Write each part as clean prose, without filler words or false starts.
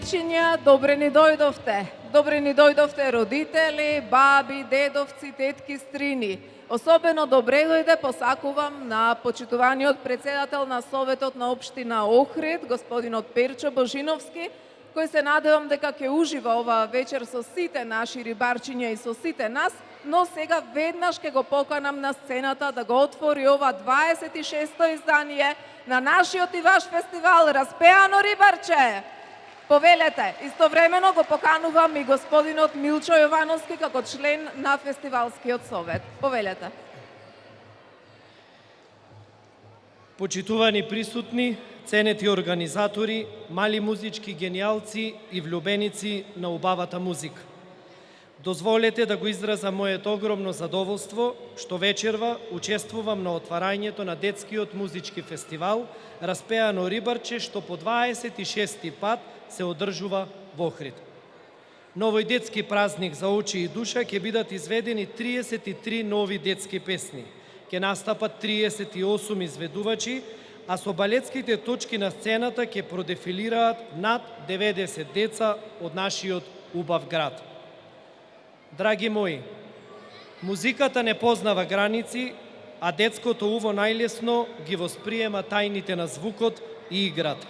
дечиња, добре ни дојдовте. Добре ни дојдовте родители, баби, дедовци, тетки, стрини. Особено добре дојде посакувам на почитуваниот председател на Советот на општина Охрид, господинот Перчо Божиновски, кој се надевам дека ќе ужива ова вечер со сите наши рибарчиња и со сите нас, но сега веднаш ќе го поканам на сцената да го отвори ова 26-то издание на нашиот и ваш фестивал Распеано рибарче. Повелете, истовремено го поканувам и господинот Милчо Јовановски како член на фестивалскиот совет. Повелете. Почитувани присутни, ценети организатори, мали музички гениалци и влюбеници на убавата музика. Дозволете да го изразам моето огромно задоволство што вечерва учествувам на отварањето на детскиот музички фестивал Распеано рибарче, што по 26-ти пат се одржува во Охрид. На овој детски празник за очи и душа ќе бидат изведени 33 нови детски песни. Ќе настапат 38 изведувачи, а со балетските точки на сцената ќе продефилираат над 90 деца од нашиот убав град. Драги мои, музиката не познава граници, а детското уво најлесно ги восприема тајните на звукот и играта.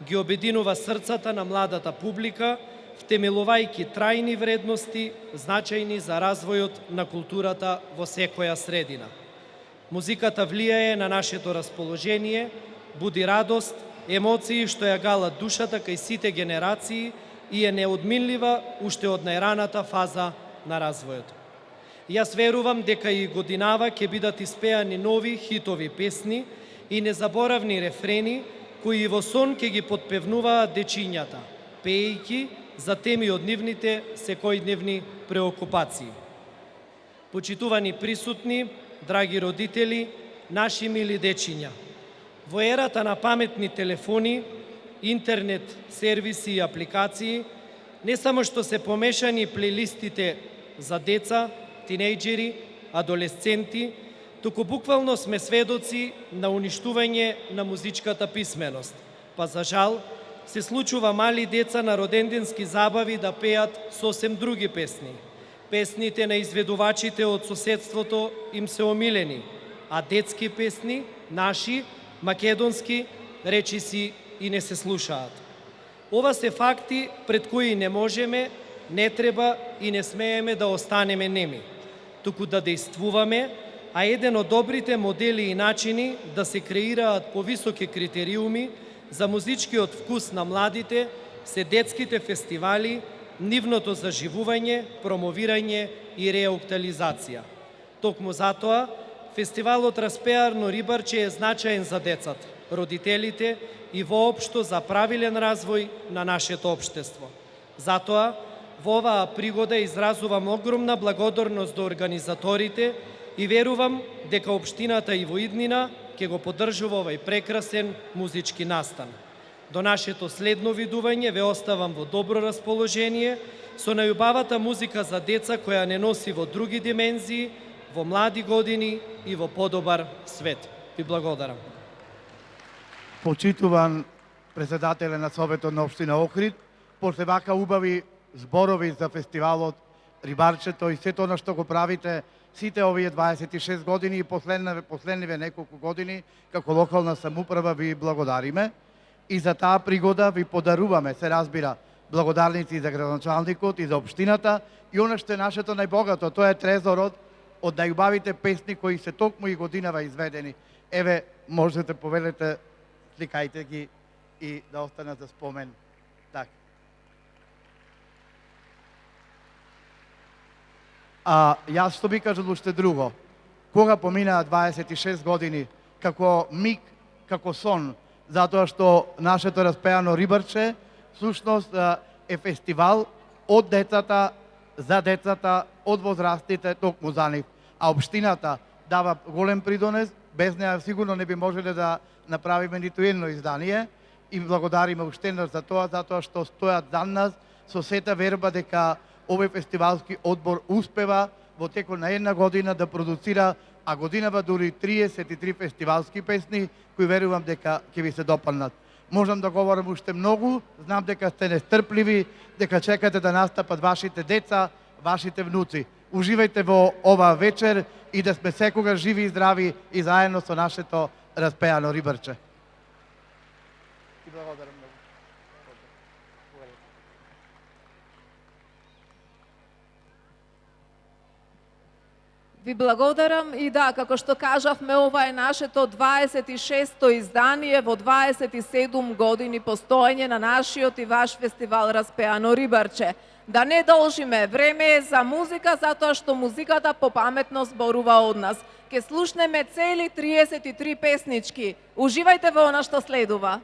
Ги обединува срцата на младата публика, втемелувајќи трајни вредности, значајни за развојот на културата во секоја средина. Музиката влијае на нашето расположение, буди радост, емоции што ја галат душата кај сите генерации и е неодминлива уште од најраната фаза на развојот. Јас верувам дека и годинава ќе бидат испеани нови хитови песни и незаборавни рефрени кои во сон ќе ги потпевнуваат дечињата, пеејќи за теми од нивните секојдневни преокупации. Почитувани присутни, драги родители, наши мили дечиња, во ерата на паметни телефони, интернет сервиси и апликации, не само што се помешани плейлистите за деца, тинејџери, адолесценти, туку буквално сме сведоци на уништување на музичката писменост. Па за жал, се случува мали деца на роденденски забави да пеат сосем други песни. Песните на изведувачите од соседството им се омилени, а детски песни, наши, македонски, речиси и не се слушаат. Ова се факти пред кои не можеме, не треба и не смееме да останеме неми, туку да действуваме, а еден од добрите модели и начини да се креираат повисоки критериуми за музичкиот вкус на младите се детските фестивали, нивното заживување, промовирање и реактуализација. Токму затоа, фестивалот Распеано рибарче е значаен за децата, родителите и воопшто за правилен развој на нашето општество. Затоа, во оваа пригода изразувам огромна благодарност до организаторите и верувам дека општината и во иднина ќе го поддржува овај прекрасен музички настан. До нашето следно видување ве оставам во добро расположение со најубавата музика за деца која не носи во други димензии, во млади години и во подобар свет. Ви благодарам. Почитуван председателе на Советот на општина Охрид, после вака убави зборови за фестивалот Рибарчето и сето она што го правите сите овие 26 години и последниве неколку години како локална самоуправа ви благодариме и за таа пригода ви подаруваме, се разбира, благодарници за градоначалникот и за општината и она што е нашето најбогато, тоа е трезорот од најубавите песни кои се токму и годинава изведени. Еве, можете повелете, сликајте ги и да останат за спомен. Така. А јас што би кажал уште друго, кога поминаа 26 години, како миг, како сон, затоа што нашето Распеано рибарче всушност е фестивал од децата, за децата, од возрастите, токму за нив. А општината дава голем придонес, без неа сигурно не би можеле да направиме ниту едно издание и благодариме уште еднаш за тоа, затоа што стојат за нас со сета верба дека овој фестивалски одбор успева во текот на една година да продуцира, а годинава дури 33 фестивалски песни, кои верувам дека ќе ви се допаднат. Можам да говорам уште многу, знам дека сте нестрпливи, дека чекате да настапат вашите деца, вашите внуци. Уживајте во ова вечер и да сме секогаш живи и здрави и заедно со нашето распеано рибарче. Ви благодарам и да, како што кажавме, ова е нашето 26-то издание во 27 години постоење на нашиот и ваш фестивал Распеано рибарче. Да не должиме, време е за музика, затоа што музиката попаметно зборува од нас. Ке слушнеме цели 33 песнички. Уживајте во она што следува.